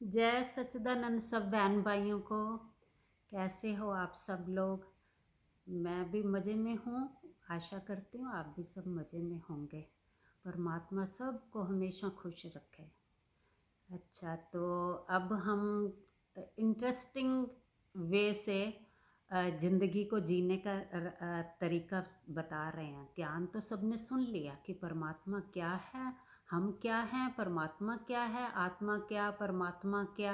जय सच्चिदानंद सब बहन भाइयों को। कैसे हो आप सब लोग? मैं भी मज़े में हूँ। आशा करती हूँ आप भी सब मज़े में होंगे। परमात्मा सबको हमेशा खुश रखे। अच्छा, तो अब हम इंटरेस्टिंग वे से ज़िंदगी को जीने का तरीका बता रहे हैं। ज्ञान तो सबने सुन लिया कि परमात्मा क्या है, हम क्या हैं, परमात्मा क्या है, आत्मा क्या, परमात्मा क्या,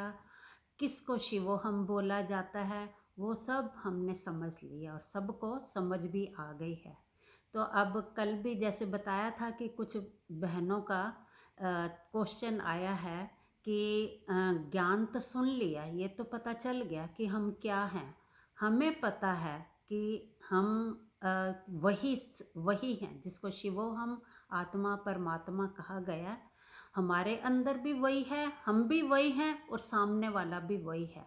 किसको शिवो हम बोला जाता है, वो सब हमने समझ लिया और सबको समझ भी आ गई है। तो अब कल भी जैसे बताया था कि कुछ बहनों का क्वेश्चन आया है कि ज्ञान तो सुन लिया, ये तो पता चल गया कि हम क्या हैं। हमें पता है कि हम वही वही हैं जिसको शिवो हम आत्मा परमात्मा कहा गया है। हमारे अंदर भी वही है, हम भी वही हैं और सामने वाला भी वही है।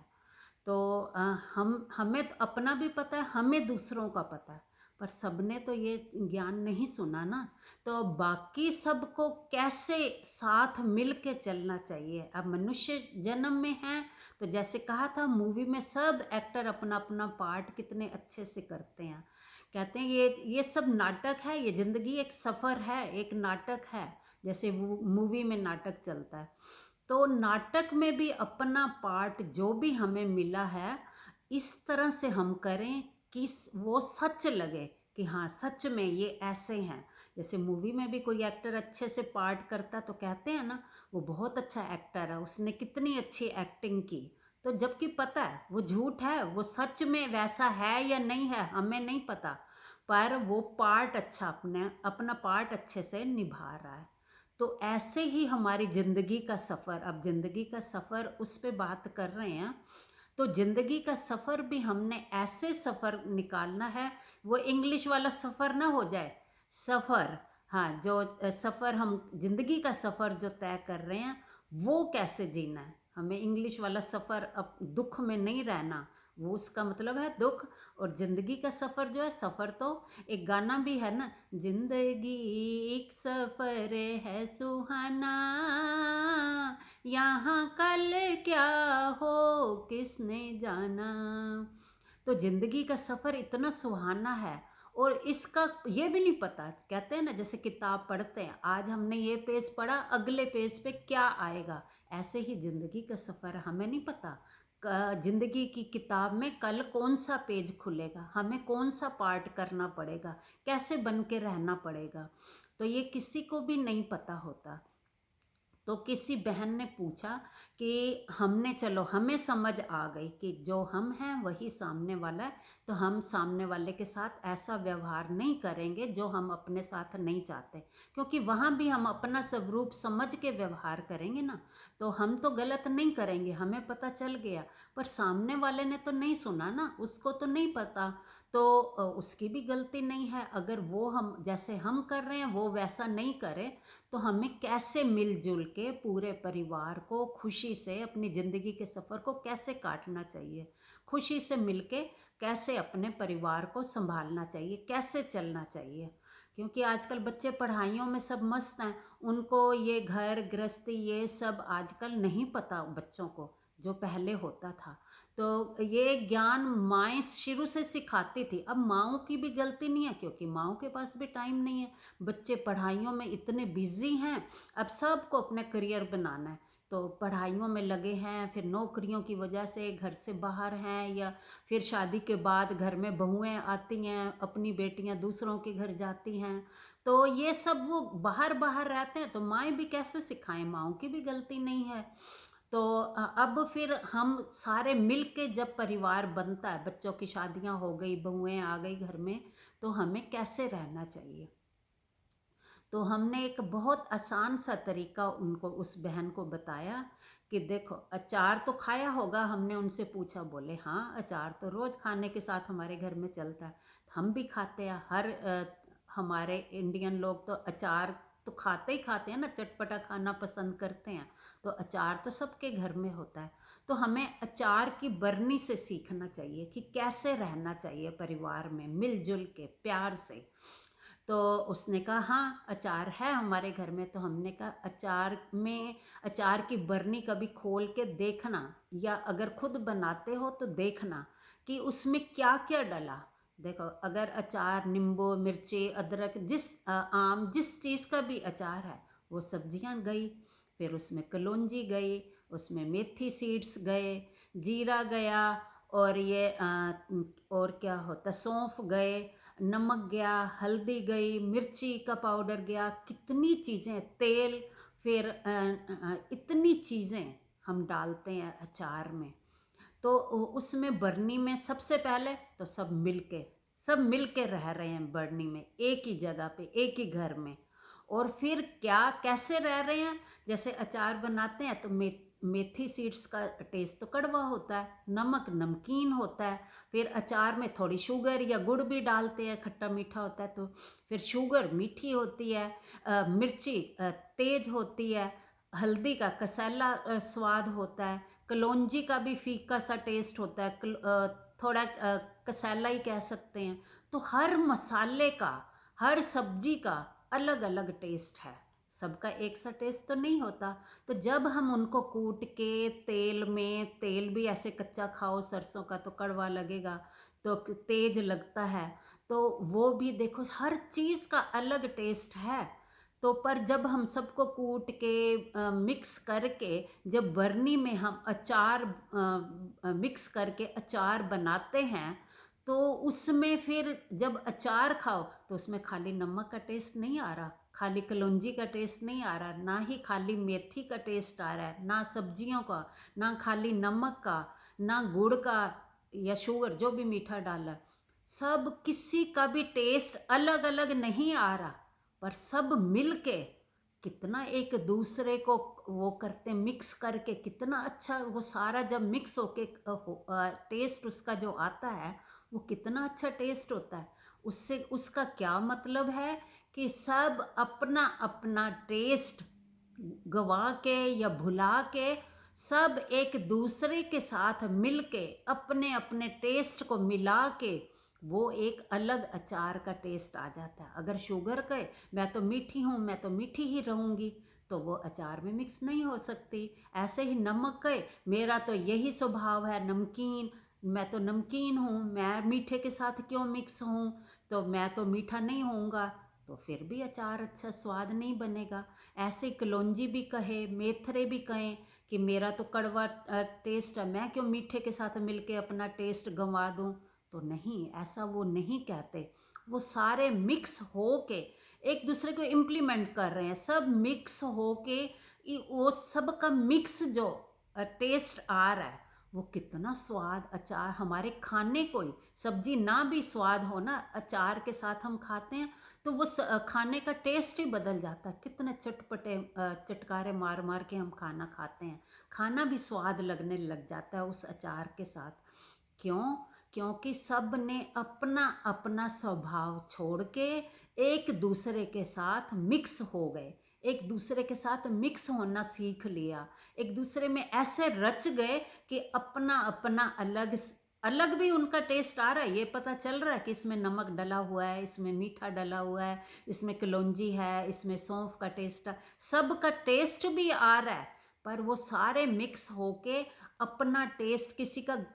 तो हम हमें तो अपना भी पता है, हमें दूसरों का पता है, पर सबने तो ये ज्ञान नहीं सुना ना। तो बाकी सबको कैसे साथ मिल के चलना चाहिए। अब मनुष्य जन्म में है तो जैसे कहा था मूवी में, सब एक्टर अपना अपना पार्ट कितने अच्छे से करते हैं। कहते हैं ये सब नाटक है, ये ज़िंदगी एक सफ़र है, एक नाटक है। जैसे वो मूवी में नाटक चलता है, तो नाटक में भी अपना पार्ट जो भी हमें मिला है इस तरह से हम करें कि वो सच लगे कि हाँ सच में ये ऐसे हैं। जैसे मूवी में भी कोई एक्टर अच्छे से पार्ट करता तो कहते हैं ना वो बहुत अच्छा एक्टर है, उसने कितनी अच्छी एक्टिंग की। तो जबकि पता है वो झूठ है, वो सच में वैसा है या नहीं है हमें नहीं पता, पर वो पार्ट अच्छा अपने अपना पार्ट अच्छे से निभा रहा है। तो ऐसे ही हमारी ज़िंदगी का सफ़र, अब ज़िंदगी का सफ़र उस पे बात कर रहे हैं। तो ज़िंदगी का सफ़र भी हमने ऐसे सफ़र निकालना है, वो इंग्लिश वाला सफ़र ना हो जाए। सफ़र, हाँ, जो सफ़र हम ज़िंदगी का सफ़र जो तय कर रहे हैं वो कैसे जीना है। हमें इंग्लिश वाला सफ़र अब दुख में नहीं रहना, वो उसका मतलब है दुख। और ज़िंदगी का सफ़र जो है, सफ़र तो एक गाना भी है ना, जिंदगी एक सफ़र है सुहाना, यहाँ कल क्या हो किसने जाना। तो ज़िंदगी का सफ़र इतना सुहाना है और इसका ये भी नहीं पता। कहते हैं ना जैसे किताब पढ़ते हैं, आज हमने ये पेज पढ़ा, अगले पेज पे क्या आएगा। ऐसे ही ज़िंदगी का सफ़र है, हमें नहीं पता ज़िंदगी की किताब में कल कौन सा पेज खुलेगा, हमें कौन सा पार्ट करना पड़ेगा, कैसे बन के रहना पड़ेगा। तो ये किसी को भी नहीं पता होता। तो किसी बहन ने पूछा कि हमने, चलो हमें समझ आ गई कि जो हम हैं वही सामने वाला है, तो हम सामने वाले के साथ ऐसा व्यवहार नहीं करेंगे जो हम अपने साथ नहीं चाहते, क्योंकि वहाँ भी हम अपना स्वरूप समझ के व्यवहार करेंगे ना, तो हम तो गलत नहीं करेंगे, हमें पता चल गया। पर सामने वाले ने तो नहीं सुना ना, उसको तो नहीं पता, तो उसकी भी गलती नहीं है। अगर वो हम जैसे हम कर रहे हैं वो वैसा नहीं करे, तो हमें कैसे मिलजुल के पूरे परिवार को खुशी से अपनी ज़िंदगी के सफ़र को कैसे काटना चाहिए, खुशी से मिलके कैसे अपने परिवार को संभालना चाहिए, कैसे चलना चाहिए। क्योंकि आजकल बच्चे पढ़ाइयों में सब मस्त हैं, उनको ये घर गृहस्थी ये सब आजकल नहीं पता बच्चों को, जो पहले होता था। तो ये ज्ञान माएँ शुरू से सिखाती थी। अब माँओं की भी गलती नहीं है, क्योंकि माँओं के पास भी टाइम नहीं है, बच्चे पढ़ाइयों में इतने बिजी हैं। अब सबको अपने करियर बनाना है, तो पढ़ाइयों में लगे हैं, फिर नौकरियों की वजह से घर से बाहर हैं, या फिर शादी के बाद घर में बहुएं आती हैं, अपनी बेटियां दूसरों के घर जाती हैं। तो ये सब वो बाहर बाहर रहते हैं, तो माएँ भी कैसे सिखाएं, माँओं की भी गलती नहीं है। तो अब फिर हम सारे मिल के जब परिवार बनता है, बच्चों की शादियां हो गई, बहुएं आ गई घर में, तो हमें कैसे रहना चाहिए। तो हमने एक बहुत आसान सा तरीका उनको, उस बहन को बताया कि देखो अचार तो खाया होगा, हमने उनसे पूछा, बोले हाँ अचार तो रोज़ खाने के साथ हमारे घर में चलता है, हम भी खाते हैं। हर हमारे इंडियन लोग तो अचार तो खाते ही खाते हैं ना, चटपटा खाना पसंद करते हैं, तो अचार तो सबके घर में होता है। तो हमें अचार की बरनी से सीखना चाहिए कि कैसे रहना चाहिए परिवार में मिलजुल के प्यार से। तो उसने कहा हाँ अचार है हमारे घर में। तो हमने कहा अचार की बरनी कभी खोल के देखना, या अगर खुद बनाते हो तो देखना कि उसमें क्या क्या डला। देखो अगर अचार नींबू मिर्ची अदरक आम जिस चीज़ का भी अचार है, वो सब्जियां गई, फिर उसमें कलौंजी गई, उसमें मेथी सीड्स गए, जीरा गया, और और क्या होता सौंफ गए, नमक गया, हल्दी गई, मिर्ची का पाउडर गया, कितनी चीज़ें, तेल, फिर इतनी चीज़ें हम डालते हैं अचार में। तो उसमें बरनी में सबसे पहले तो सब मिल के रह रहे हैं बरनी में, एक ही जगह पे, एक ही घर में। और फिर क्या कैसे रह रहे हैं, जैसे अचार बनाते हैं तो मेथी सीड्स का टेस्ट तो कड़वा होता है, नमक नमकीन होता है, फिर अचार में थोड़ी शुगर या गुड़ भी डालते हैं, खट्टा मीठा होता है, तो फिर शुगर मीठी होती है, मिर्ची तेज होती है, हल्दी का कसेला स्वाद होता है, कलौंजी का भी फीका सा टेस्ट होता है, थोड़ा कसेला ही कह सकते हैं। तो हर मसाले का, हर सब्जी का अलग अलग टेस्ट है, सबका एक सा टेस्ट तो नहीं होता। तो जब हम उनको कूट के तेल भी ऐसे कच्चा खाओ सरसों का तो कड़वा लगेगा, तो तेज लगता है। तो वो भी देखो हर चीज़ का अलग टेस्ट है। तो पर जब हम सबको कूट के मिक्स करके जब बरनी में हम अचार मिक्स करके अचार बनाते हैं, तो उसमें फिर जब अचार खाओ तो उसमें खाली नमक का टेस्ट नहीं आ रहा, खाली कलौंजी का टेस्ट नहीं आ रहा, ना ही खाली मेथी का टेस्ट आ रहा है, ना सब्जियों का, ना खाली नमक का, ना गुड़ का या शुगर जो भी मीठा डाला, सब किसी का भी टेस्ट अलग अलग नहीं आ रहा, पर सब मिल के कितना एक दूसरे को वो करते मिक्स करके कितना अच्छा वो सारा जब मिक्स होके टेस्ट उसका जो आता है वो कितना अच्छा टेस्ट होता है। उससे उसका क्या मतलब है कि सब अपना अपना टेस्ट गवा के या भुला के सब एक दूसरे के साथ मिल के अपने अपने टेस्ट को मिला के वो एक अलग अचार का टेस्ट आ जाता है। अगर शुगर के मैं तो मीठी हूँ, मैं तो मीठी ही रहूँगी, तो वो अचार में मिक्स नहीं हो सकती। ऐसे ही नमक के मेरा तो यही स्वभाव है नमकीन, मैं तो नमकीन हूँ, मैं मीठे के साथ क्यों मिक्स हूँ, तो मैं तो मीठा नहीं होऊंगा, तो फिर भी अचार अच्छा स्वाद नहीं बनेगा। ऐसे कलौंजी भी कहे, मेथरे भी कहें कि मेरा तो कड़वा टेस्ट है, मैं क्यों मीठे के साथ मिलके अपना टेस्ट गंवा दूँ, तो नहीं, ऐसा वो नहीं कहते। वो सारे मिक्स हो के एक दूसरे को इम्प्लीमेंट कर रहे हैं, सब मिक्स हो के वो सब का मिक्स जो टेस्ट आ रहा है वो कितना स्वाद। अचार हमारे खाने को ही, सब्जी ना भी स्वाद हो ना, अचार के साथ हम खाते हैं तो वो खाने का टेस्ट ही बदल जाता है। कितने चटपटे चटकारे मार मार के हम खाना खाते हैं, खाना भी स्वाद लगने लग जाता है उस अचार के साथ। क्यों? क्योंकि सब ने अपना अपना स्वभाव छोड़ के एक दूसरे के साथ मिक्स हो गए, एक दूसरे के साथ मिक्स होना सीख लिया, एक दूसरे में ऐसे रच गए कि अपना अपना अलग अलग भी उनका टेस्ट आ रहा है, ये पता चल रहा है कि इसमें नमक डला हुआ है, इसमें मीठा डला हुआ है, इसमें कलौंजी है, इसमें सौंफ का टेस्ट है, सब का टेस्ट भी आ रहा है। पर वो सारे मिक्स होके अपना टेस्ट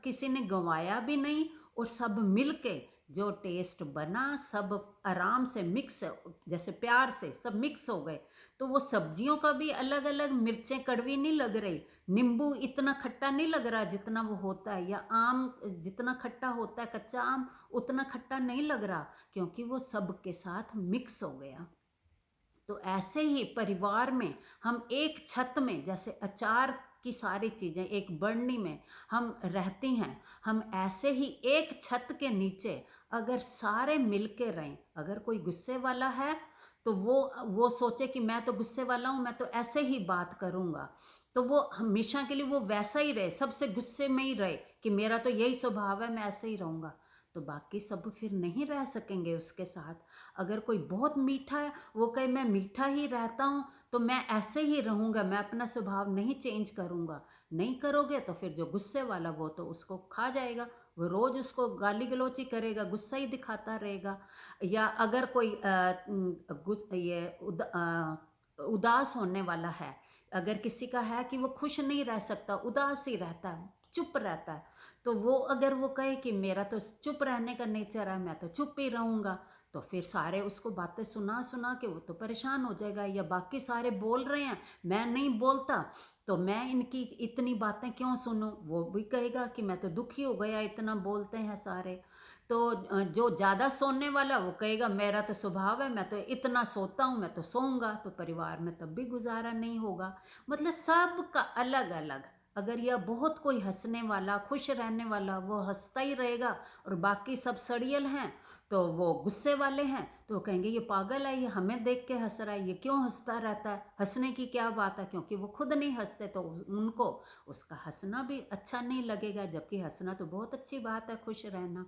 किसी ने गंवाया भी नहीं, और सब मिलके जो टेस्ट बना सब आराम से मिक्स, जैसे प्यार से सब मिक्स हो गए। तो वो सब्जियों का भी अलग अलग, मिर्चें कड़वी नहीं लग रही, नींबू इतना खट्टा नहीं लग रहा जितना वो होता है, या आम जितना खट्टा होता है कच्चा आम उतना खट्टा नहीं लग रहा, क्योंकि वो सब के साथ मिक्स हो गया। तो ऐसे ही परिवार में हम एक छत में, जैसे अचार की सारी चीज़ें एक बरनी में हम रहती हैं, हम ऐसे ही एक छत के नीचे अगर सारे मिल के रहें, अगर कोई गुस्से वाला है तो वो सोचे कि मैं तो गुस्से वाला हूँ, मैं तो ऐसे ही बात करूँगा, तो वो हमेशा के लिए वो वैसा ही रहे, सबसे गुस्से में ही रहे कि मेरा तो यही स्वभाव है, मैं ऐसे ही रहूँगा, तो बाकी सब फिर नहीं रह सकेंगे उसके साथ। अगर कोई बहुत मीठा है, वो कहे मैं मीठा ही रहता हूँ तो मैं ऐसे ही रहूँगा, मैं अपना स्वभाव नहीं चेंज करूँगा, नहीं करोगे तो फिर जो गुस्से वाला वो तो उसको खा जाएगा, वो रोज़ उसको गाली गलौची करेगा, गुस्सा ही दिखाता रहेगा। या अगर कोई उदास होने वाला है, अगर किसी का है कि वो खुश नहीं रह सकता, उदास ही रहता है, चुप रहता है, तो वो अगर वो कहे कि मेरा तो चुप रहने का नेचर है, मैं तो चुप ही रहूँगा, तो फिर सारे उसको बातें सुना सुना के वो तो परेशान हो जाएगा। या बाकी सारे बोल रहे हैं, मैं नहीं बोलता, तो मैं इनकी इतनी बातें क्यों सुनूं, वो भी कहेगा कि मैं तो दुखी हो गया, इतना बोलते हैं सारे। तो जो ज़्यादा सोने वाला वो कहेगा मेरा तो स्वभाव है, मैं तो इतना सोता हूँ, मैं तो सोऊंगा, तो परिवार में तब भी गुजारा नहीं होगा। मतलब सब का अलग अलग। अगर यह बहुत कोई हंसने वाला, खुश रहने वाला, वो हंसता ही रहेगा, और बाकी सब सड़ियल हैं, तो वो गुस्से वाले हैं, तो वो कहेंगे ये पागल है, ये हमें देख के हंस रहा है, ये क्यों हंसता रहता है, हंसने की क्या बात है, क्योंकि वो खुद नहीं हंसते तो उनको उसका हंसना भी अच्छा नहीं लगेगा, जबकि हंसना तो बहुत अच्छी बात है, खुश रहना।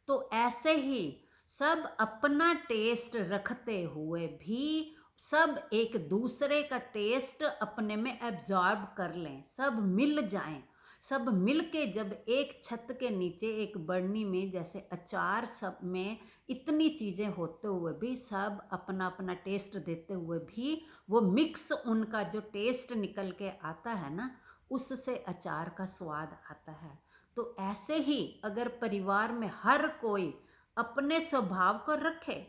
तो ऐसे ही सब अपना टेस्ट रखते हुए भी सब एक दूसरे का टेस्ट अपने में एब्जॉर्ब कर लें, सब मिल जाएं, सब मिल के जब एक छत के नीचे एक बरनी में, जैसे अचार सब में इतनी चीज़ें होते हुए भी सब अपना अपना टेस्ट देते हुए भी वो मिक्स उनका जो टेस्ट निकल के आता है ना, उससे अचार का स्वाद आता है। तो ऐसे ही अगर परिवार में हर कोई अपने स्वभाव को रखे,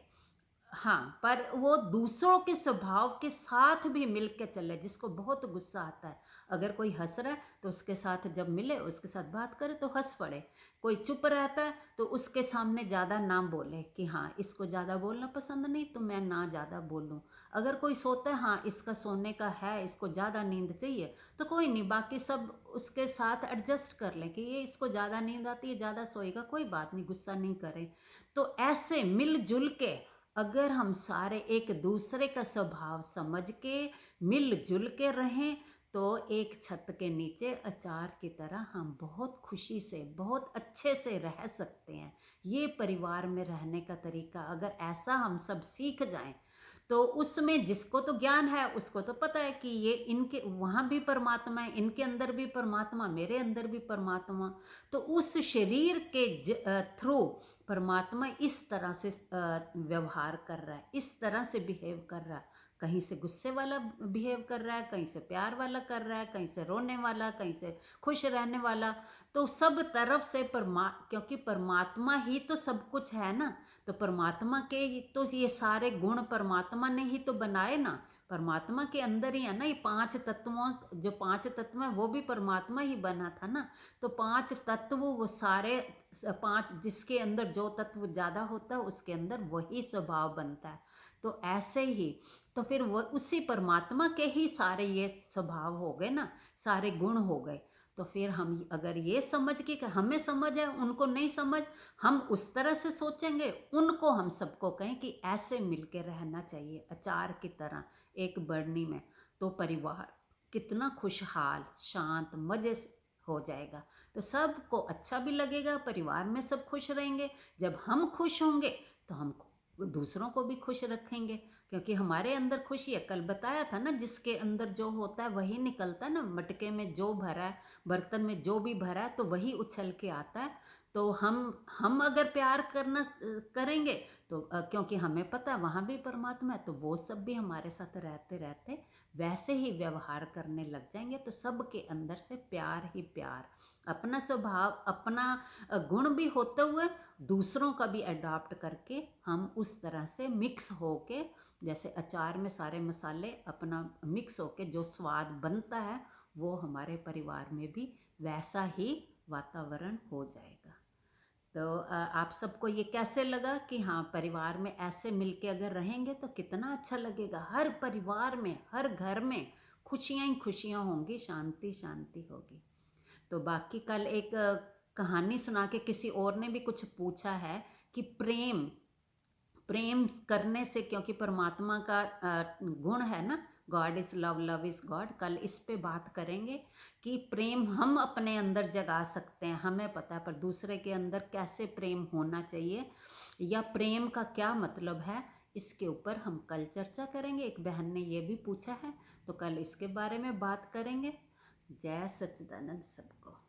हाँ, पर वो दूसरों के स्वभाव के साथ भी मिल के चले। जिसको बहुत गुस्सा आता है, अगर कोई हंस रहा है तो उसके साथ जब मिले उसके साथ बात करे तो हंस पड़े। कोई चुप रहता है तो उसके सामने ज़्यादा ना बोले कि हाँ इसको ज़्यादा बोलना पसंद नहीं तो मैं ना ज़्यादा बोलूँ। अगर कोई सोता है, हाँ इसका सोने का है, इसको ज़्यादा नींद चाहिए, तो कोई नहीं, बाकी सब उसके साथ एडजस्ट कर लें कि ये इसको ज़्यादा नींद आती है, ज़्यादा सोएगा, कोई बात नहीं, गुस्सा नहीं करें। तो ऐसे मिलजुल के अगर हम सारे एक दूसरे का स्वभाव समझ के मिलजुल के रहें, तो एक छत के नीचे अचार की तरह हम बहुत खुशी से, बहुत अच्छे से रह सकते हैं। ये परिवार में रहने का तरीका अगर ऐसा हम सब सीख जाएं, तो उसमें जिसको तो ज्ञान है उसको तो पता है कि ये इनके वहाँ भी परमात्मा है, इनके अंदर भी परमात्मा, मेरे अंदर भी परमात्मा। तो उस शरीर के थ्रू परमात्मा इस तरह से व्यवहार कर रहा है, इस तरह से बिहेव कर रहा है। कहीं से गुस्से वाला बिहेव कर रहा है, कहीं से प्यार वाला कर रहा है, कहीं से रोने वाला, कहीं से खुश रहने वाला। तो सब तरफ से क्योंकि परमात्मा ही तो सब कुछ है ना, तो परमात्मा के तो ये सारे गुण परमात्मा ने ही तो बनाए ना, परमात्मा के अंदर ही है ना। ये पांच तत्वों, जो पांच तत्व हैं वो भी परमात्मा ही बना था ना। तो पांच तत्व वो सारे पांच, जिसके अंदर जो तत्व ज़्यादा होता है उसके अंदर वही स्वभाव बनता है। तो ऐसे ही तो फिर वो उसी परमात्मा के ही सारे ये स्वभाव हो गए ना, सारे गुण हो गए। तो फिर हम अगर ये समझ के कि हमें समझ है उनको नहीं समझ, हम उस तरह से सोचेंगे, उनको हम सबको कहें कि ऐसे मिलके रहना चाहिए अचार की तरह एक बरनी में, तो परिवार कितना खुशहाल, शांत, मज़े से हो जाएगा। तो सबको अच्छा भी लगेगा, परिवार में सब खुश रहेंगे। जब हम खुश होंगे तो हम दूसरों को भी खुश रखेंगे, क्योंकि हमारे अंदर खुशी है। कल बताया था ना, जिसके अंदर जो होता है वही निकलता है ना। मटके में जो भरा है, बर्तन में जो भी भरा है, तो वही उछल के आता है। तो हम अगर प्यार करना करेंगे तो क्योंकि हमें पता है वहाँ भी परमात्मा है, तो वो सब भी हमारे साथ रहते रहते वैसे ही व्यवहार करने लग जाएंगे। तो सबके अंदर से प्यार ही प्यार, अपना स्वभाव, अपना गुण भी होते हुए दूसरों का भी अडॉप्ट करके हम उस तरह से मिक्स होके, जैसे अचार में सारे मसाले अपना मिक्स होके जो स्वाद बनता है, वो हमारे परिवार में भी वैसा ही वातावरण हो जाएगा। तो आप सबको ये कैसे लगा कि हाँ, परिवार में ऐसे मिलके अगर रहेंगे तो कितना अच्छा लगेगा। हर परिवार में, हर घर में खुशियाँ ही खुशियाँ होंगी, शांति शांति होगी। तो बाकी कल एक कहानी सुना के किसी और ने भी कुछ पूछा है कि प्रेम प्रेम करने से, क्योंकि परमात्मा का गुण है ना God is love, love is God. कल इस पे बात करेंगे कि प्रेम हम अपने अंदर जगा सकते हैं, हमें पता है, पर दूसरे के अंदर कैसे प्रेम होना चाहिए या प्रेम का क्या मतलब है, इसके ऊपर हम कल चर्चा करेंगे। एक बहन ने ये भी पूछा है, तो कल इसके बारे में बात करेंगे। जय सच्चिदानंद सबको।